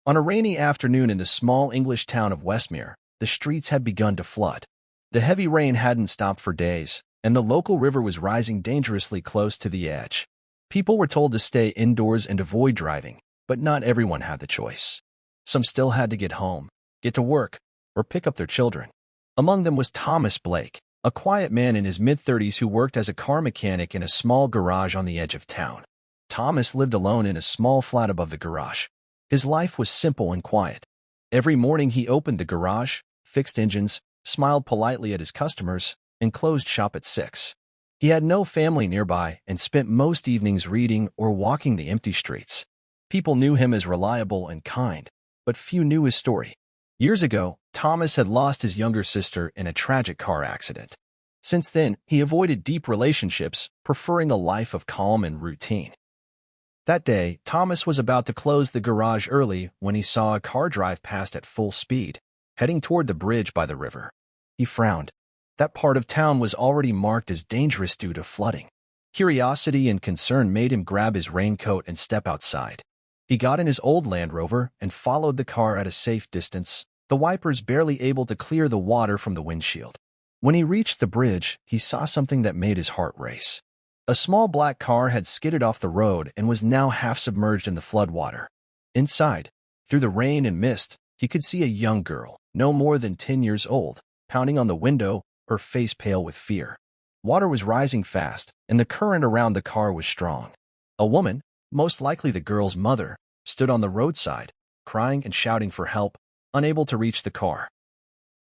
On a rainy afternoon in the small English town of Westmere, the streets had begun to flood. The heavy rain hadn't stopped for days, and the local river was rising dangerously close to the edge. People were told to stay indoors and avoid driving, but not everyone had the choice. Some still had to get home, get to work, or pick up their children. Among them was Thomas Blake, a quiet man in his mid-30s who worked as a car mechanic in a small garage on the edge of town. Thomas lived alone in a small flat above the garage. His life was simple and quiet. Every morning he opened the garage, fixed engines, smiled politely at his customers, and closed shop at 6. He had no family nearby and spent most evenings reading or walking the empty streets. People knew him as reliable and kind, but few knew his story. Years ago, Thomas had lost his younger sister in a tragic car accident. Since then, he avoided deep relationships, preferring a life of calm and routine. That day, Thomas was about to close the garage early when he saw a car drive past at full speed, heading toward the bridge by the river. He frowned. That part of town was already marked as dangerous due to flooding. Curiosity and concern made him grab his raincoat and step outside. He got in his old Land Rover and followed the car at a safe distance, the wipers barely able to clear the water from the windshield. When he reached the bridge, he saw something that made his heart race. A small black car had skidded off the road and was now half submerged in the floodwater. Inside, through the rain and mist, he could see a young girl, no more than 10 years old, pounding on the window, her face pale with fear. Water was rising fast, and the current around the car was strong. A woman, most likely the girl's mother, stood on the roadside, crying and shouting for help, unable to reach the car.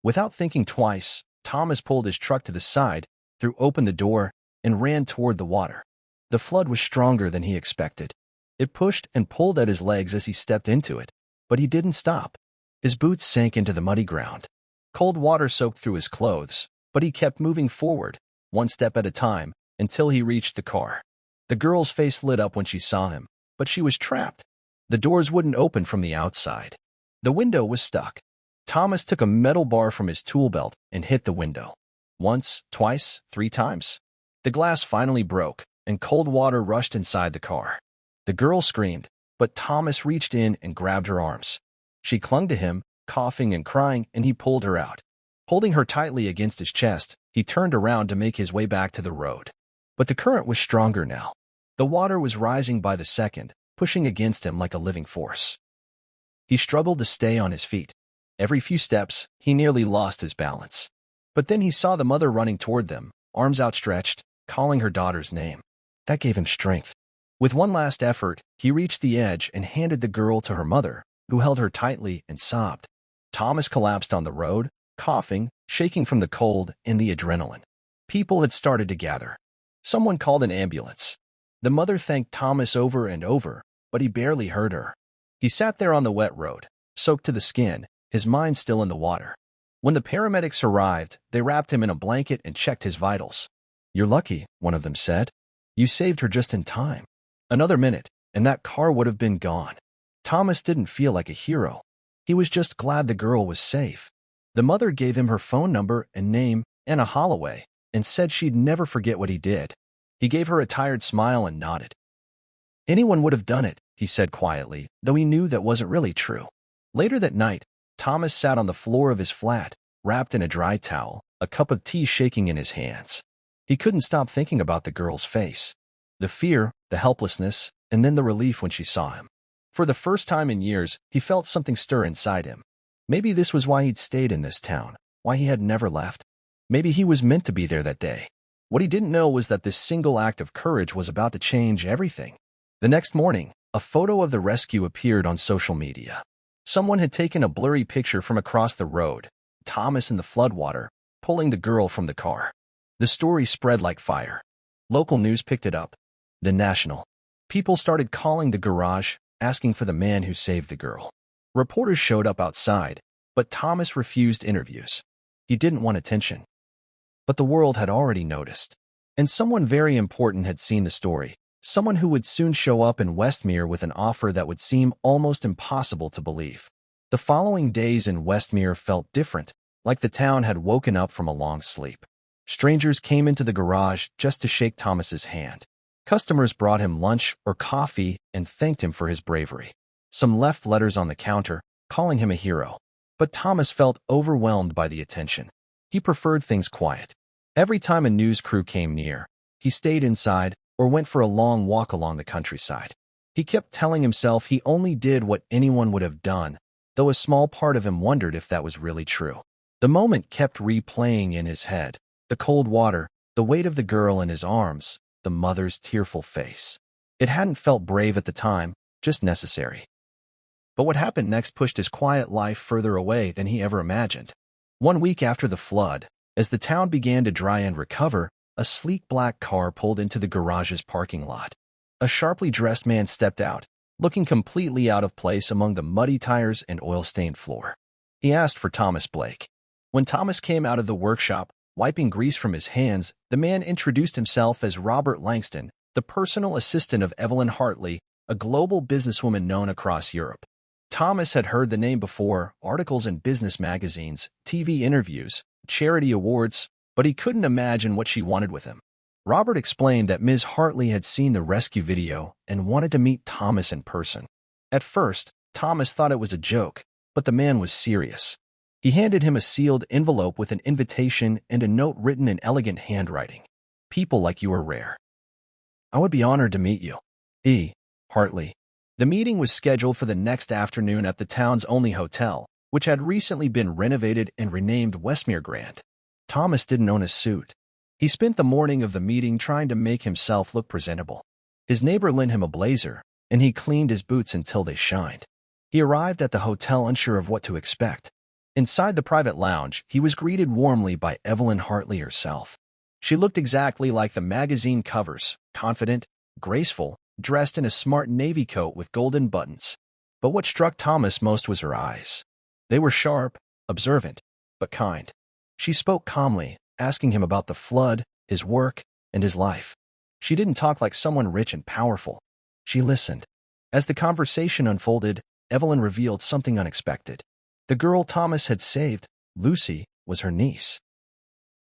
Without thinking twice, Thomas pulled his truck to the side, threw open the door, and ran toward the water. The flood was stronger than he expected. It pushed and pulled at his legs as he stepped into it, but he didn't stop. His boots sank into the muddy ground. Cold water soaked through his clothes, but he kept moving forward, one step at a time, until he reached the car. The girl's face lit up when she saw him, but she was trapped. The doors wouldn't open from the outside. The window was stuck. Thomas took a metal bar from his tool belt and hit the window. Once, twice, 3 times. The glass finally broke, and cold water rushed inside the car. The girl screamed, but Thomas reached in and grabbed her arms. She clung to him, coughing and crying, and he pulled her out. Holding her tightly against his chest, he turned around to make his way back to the road. But the current was stronger now. The water was rising by the second, pushing against him like a living force. He struggled to stay on his feet. Every few steps, he nearly lost his balance. But then he saw the mother running toward them, arms outstretched, calling her daughter's name. That gave him strength. With one last effort, he reached the edge and handed the girl to her mother, who held her tightly and sobbed. Thomas collapsed on the road, coughing, shaking from the cold and the adrenaline. People had started to gather. Someone called an ambulance. The mother thanked Thomas over and over, but he barely heard her. He sat there on the wet road, soaked to the skin, his mind still in the water. When the paramedics arrived, they wrapped him in a blanket and checked his vitals. "You're lucky," one of them said. "You saved her just in time. Another minute, and that car would have been gone." Thomas didn't feel like a hero. He was just glad the girl was safe. The mother gave him her phone number and name, Anna Holloway, and said she'd never forget what he did. He gave her a tired smile and nodded. "Anyone would have done it," he said quietly, though he knew that wasn't really true. Later that night, Thomas sat on the floor of his flat, wrapped in a dry towel, a cup of tea shaking in his hands. He couldn't stop thinking about the girl's face. The fear, the helplessness, and then the relief when she saw him. For the first time in years, he felt something stir inside him. Maybe this was why he'd stayed in this town, why he had never left. Maybe he was meant to be there that day. What he didn't know was that this single act of courage was about to change everything. The next morning, a photo of the rescue appeared on social media. Someone had taken a blurry picture from across the road, Thomas in the floodwater, pulling the girl from the car. The story spread like fire. Local news picked it up. The National. People started calling the garage, asking for the man who saved the girl. Reporters showed up outside, but Thomas refused interviews. He didn't want attention. But the world had already noticed. And someone very important had seen the story. Someone who would soon show up in Westmere with an offer that would seem almost impossible to believe. The following days in Westmere felt different, like the town had woken up from a long sleep. Strangers came into the garage just to shake Thomas's hand. Customers brought him lunch or coffee and thanked him for his bravery. Some left letters on the counter, calling him a hero. But Thomas felt overwhelmed by the attention. He preferred things quiet. Every time a news crew came near, he stayed inside or went for a long walk along the countryside. He kept telling himself he only did what anyone would have done, though a small part of him wondered if that was really true. The moment kept replaying in his head. The cold water, the weight of the girl in his arms, the mother's tearful face. It hadn't felt brave at the time, just necessary. But what happened next pushed his quiet life further away than he ever imagined. 1 week after the flood, as the town began to dry and recover, a sleek black car pulled into the garage's parking lot. A sharply dressed man stepped out, looking completely out of place among the muddy tires and oil-stained floor. He asked for Thomas Blake. When Thomas came out of the workshop, wiping grease from his hands, the man introduced himself as Robert Langston, the personal assistant of Evelyn Hartley, a global businesswoman known across Europe. Thomas had heard the name before, articles in business magazines, TV interviews, charity awards, but he couldn't imagine what she wanted with him. Robert explained that Ms. Hartley had seen the rescue video and wanted to meet Thomas in person. At first, Thomas thought it was a joke, but the man was serious. He handed him a sealed envelope with an invitation and a note written in elegant handwriting. "People like you are rare. I would be honored to meet you. E. Hartley." The meeting was scheduled for the next afternoon at the town's only hotel, which had recently been renovated and renamed Westmere Grand. Thomas didn't own a suit. He spent the morning of the meeting trying to make himself look presentable. His neighbor lent him a blazer, and he cleaned his boots until they shined. He arrived at the hotel unsure of what to expect. Inside the private lounge, he was greeted warmly by Evelyn Hartley herself. She looked exactly like the magazine covers, confident, graceful, dressed in a smart navy coat with golden buttons. But what struck Thomas most was her eyes. They were sharp, observant, but kind. She spoke calmly, asking him about the flood, his work, and his life. She didn't talk like someone rich and powerful. She listened. As the conversation unfolded, Evelyn revealed something unexpected. The girl Thomas had saved, Lucy, was her niece.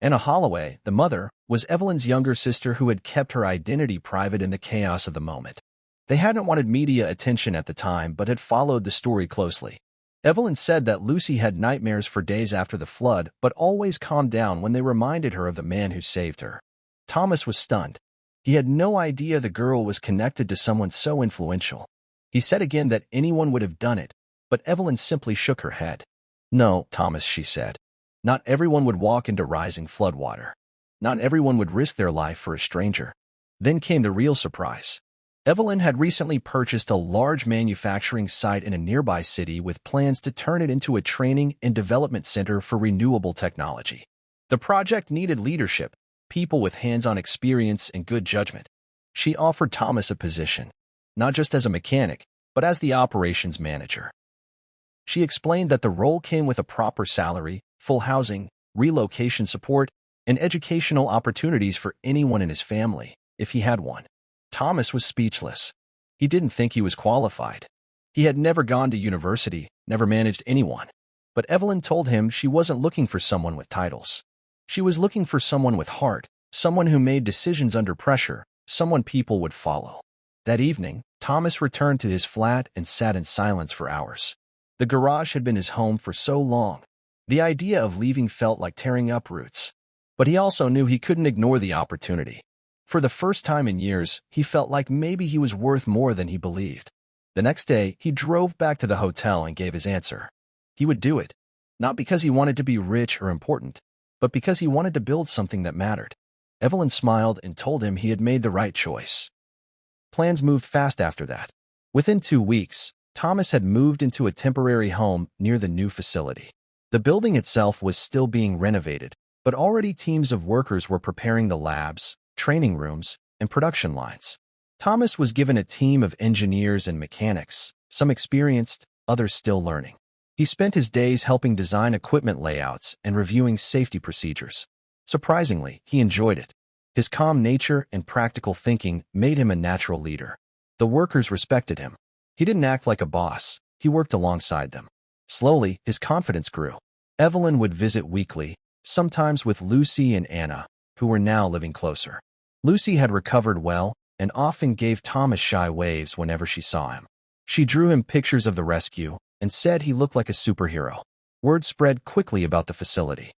Anna Holloway, the mother, was Evelyn's younger sister who had kept her identity private in the chaos of the moment. They hadn't wanted media attention at the time but had followed the story closely. Evelyn said that Lucy had nightmares for days after the flood but always calmed down when they reminded her of the man who saved her. Thomas was stunned. He had no idea the girl was connected to someone so influential. He said again that anyone would have done it, but Evelyn simply shook her head. "No, Thomas," she said. "Not everyone would walk into rising floodwater. Not everyone would risk their life for a stranger." Then came the real surprise. Evelyn had recently purchased a large manufacturing site in a nearby city with plans to turn it into a training and development center for renewable technology. The project needed leadership, people with hands-on experience and good judgment. She offered Thomas a position, not just as a mechanic, but as the operations manager. She explained that the role came with a proper salary, full housing, relocation support, and educational opportunities for anyone in his family, if he had one. Thomas was speechless. He didn't think he was qualified. He had never gone to university, never managed anyone. But Evelyn told him she wasn't looking for someone with titles. She was looking for someone with heart, someone who made decisions under pressure, someone people would follow. That evening, Thomas returned to his flat and sat in silence for hours. The garage had been his home for so long. The idea of leaving felt like tearing up roots. But he also knew he couldn't ignore the opportunity. For the first time in years, he felt like maybe he was worth more than he believed. The next day, he drove back to the hotel and gave his answer. He would do it, not because he wanted to be rich or important, but because he wanted to build something that mattered. Evelyn smiled and told him he had made the right choice. Plans moved fast after that. Within 2 weeks, Thomas had moved into a temporary home near the new facility. The building itself was still being renovated, but already teams of workers were preparing the labs, training rooms, and production lines. Thomas was given a team of engineers and mechanics, some experienced, others still learning. He spent his days helping design equipment layouts and reviewing safety procedures. Surprisingly, he enjoyed it. His calm nature and practical thinking made him a natural leader. The workers respected him. He didn't act like a boss. He worked alongside them. Slowly, his confidence grew. Evelyn would visit weekly, sometimes with Lucy and Anna, who were now living closer. Lucy had recovered well and often gave Thomas shy waves whenever she saw him. She drew him pictures of the rescue and said he looked like a superhero. Word spread quickly about the facility.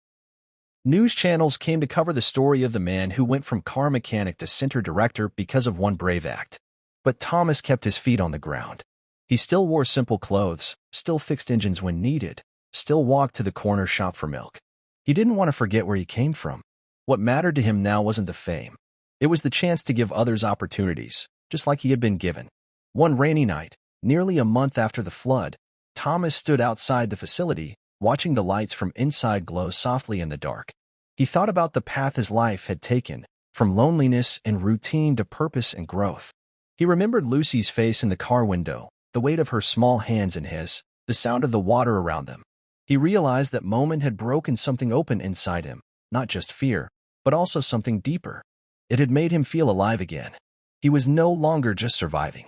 News channels came to cover the story of the man who went from car mechanic to center director because of one brave act. But Thomas kept his feet on the ground. He still wore simple clothes, still fixed engines when needed, still walked to the corner shop for milk. He didn't want to forget where he came from. What mattered to him now wasn't the fame. It was the chance to give others opportunities, just like he had been given. One rainy night, nearly a month after the flood, Thomas stood outside the facility, watching the lights from inside glow softly in the dark. He thought about the path his life had taken, from loneliness and routine to purpose and growth. He remembered Lucy's face in the car window, the weight of her small hands in his, the sound of the water around them. He realized that moment had broken something open inside him, not just fear, but also something deeper. It had made him feel alive again. He was no longer just surviving.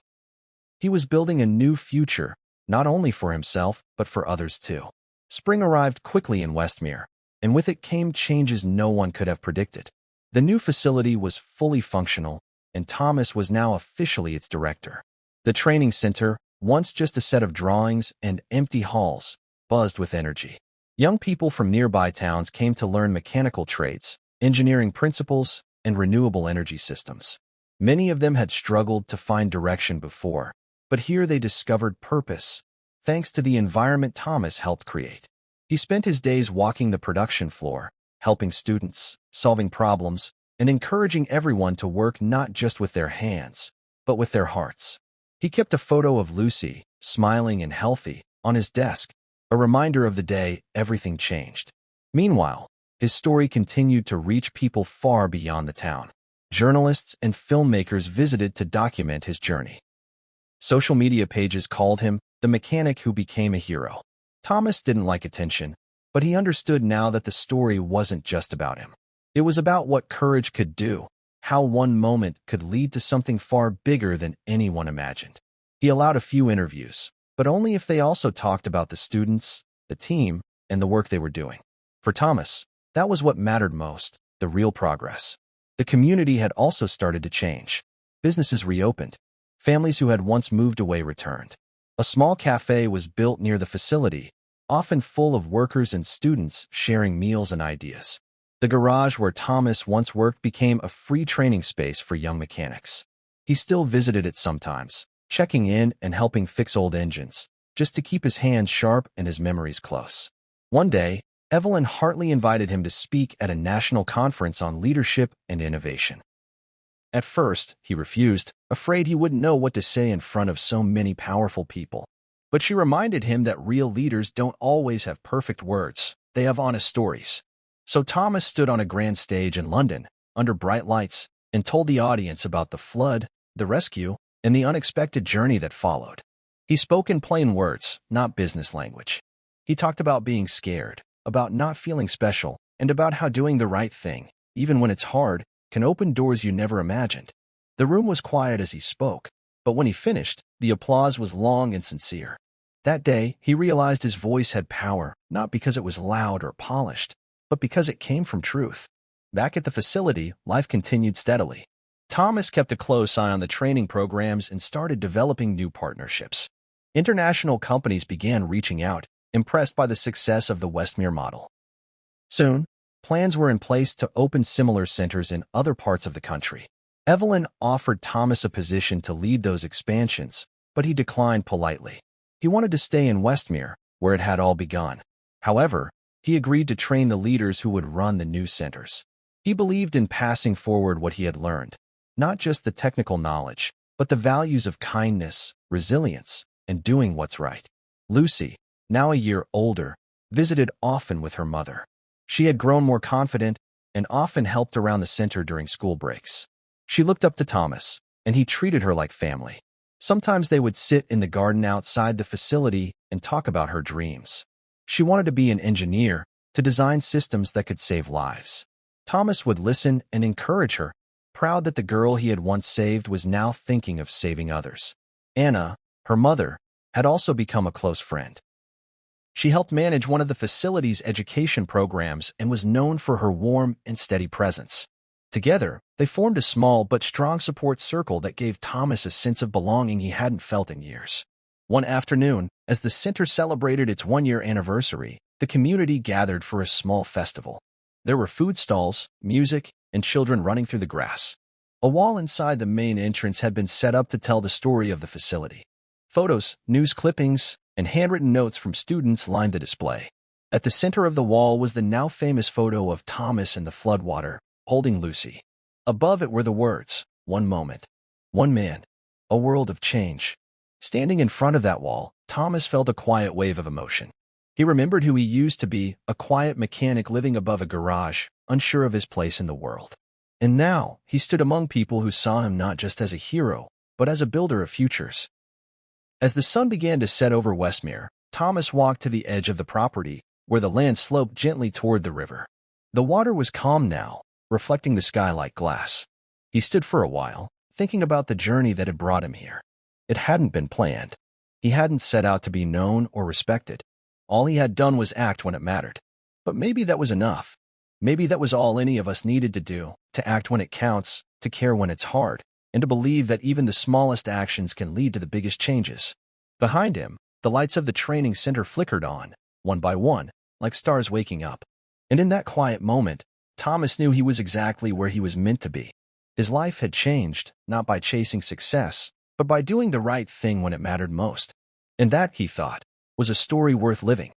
He was building a new future, not only for himself, but for others too. Spring arrived quickly in Westmere, and with it came changes no one could have predicted. The new facility was fully functional, and Thomas was now officially its director. The training center, once just a set of drawings and empty halls, buzzed with energy. Young people from nearby towns came to learn mechanical trades, engineering principles, and renewable energy systems. Many of them had struggled to find direction before, but here they discovered purpose, thanks to the environment Thomas helped create. He spent his days walking the production floor, helping students, solving problems, and encouraging everyone to work not just with their hands, but with their hearts. He kept a photo of Lucy, smiling and healthy, on his desk, a reminder of the day everything changed. Meanwhile, his story continued to reach people far beyond the town. Journalists and filmmakers visited to document his journey. Social media pages called him the mechanic who became a hero. Thomas didn't like attention, but he understood now that the story wasn't just about him. It was about what courage could do, how one moment could lead to something far bigger than anyone imagined. He allowed a few interviews, but only if they also talked about the students, the team, and the work they were doing. For Thomas, that was what mattered most, the real progress. The community had also started to change. Businesses reopened. Families who had once moved away returned. A small cafe was built near the facility, often full of workers and students sharing meals and ideas. The garage where Thomas once worked became a free training space for young mechanics. He still visited it sometimes, checking in and helping fix old engines, just to keep his hands sharp and his memories close. One day, Evelyn Hartley invited him to speak at a national conference on leadership and innovation. At first, he refused, afraid he wouldn't know what to say in front of so many powerful people. But she reminded him that real leaders don't always have perfect words, they have honest stories. So Thomas stood on a grand stage in London, under bright lights, and told the audience about the flood, the rescue, and the unexpected journey that followed. He spoke in plain words, not business language. He talked about being scared, about not feeling special, and about how doing the right thing, even when it's hard, can open doors you never imagined. The room was quiet as he spoke, but when he finished, the applause was long and sincere. That day, he realized his voice had power, not because it was loud or polished, but because it came from truth. Back at the facility, life continued steadily. Thomas kept a close eye on the training programs and started developing new partnerships. International companies began reaching out, impressed by the success of the Westmere model. Soon, plans were in place to open similar centers in other parts of the country. Evelyn offered Thomas a position to lead those expansions, but he declined politely. He wanted to stay in Westmere, where it had all begun. However, he agreed to train the leaders who would run the new centers. He believed in passing forward what he had learned, not just the technical knowledge, but the values of kindness, resilience, and doing what's right. Lucy, now a year older, visited often with her mother. She had grown more confident and often helped around the center during school breaks. She looked up to Thomas, and he treated her like family. Sometimes they would sit in the garden outside the facility and talk about her dreams. She wanted to be an engineer, to design systems that could save lives. Thomas would listen and encourage her, proud that the girl he had once saved was now thinking of saving others. Anna, her mother, had also become a close friend. She helped manage one of the facility's education programs and was known for her warm and steady presence. Together, they formed a small but strong support circle that gave Thomas a sense of belonging he hadn't felt in years. One afternoon, as the center celebrated its one-year anniversary, the community gathered for a small festival. There were food stalls, music, and children running through the grass. A wall inside the main entrance had been set up to tell the story of the facility. Photos, news clippings, and handwritten notes from students lined the display. At the center of the wall was the now famous photo of Thomas in the floodwater, holding Lucy. Above it were the words, "One moment. One man. A world of change." Standing in front of that wall, Thomas felt a quiet wave of emotion. He remembered who he used to be, a quiet mechanic living above a garage, unsure of his place in the world. And now, he stood among people who saw him not just as a hero, but as a builder of futures. As the sun began to set over Westmere, Thomas walked to the edge of the property, where the land sloped gently toward the river. The water was calm now, reflecting the sky like glass. He stood for a while, thinking about the journey that had brought him here. It hadn't been planned. He hadn't set out to be known or respected. All he had done was act when it mattered. But maybe that was enough. Maybe that was all any of us needed to do, to act when it counts, to care when it's hard, and to believe that even the smallest actions can lead to the biggest changes. Behind him, the lights of the training center flickered on, one by one, like stars waking up. And in that quiet moment, Thomas knew he was exactly where he was meant to be. His life had changed, not by chasing success, but by doing the right thing when it mattered most. And that, he thought, was a story worth living.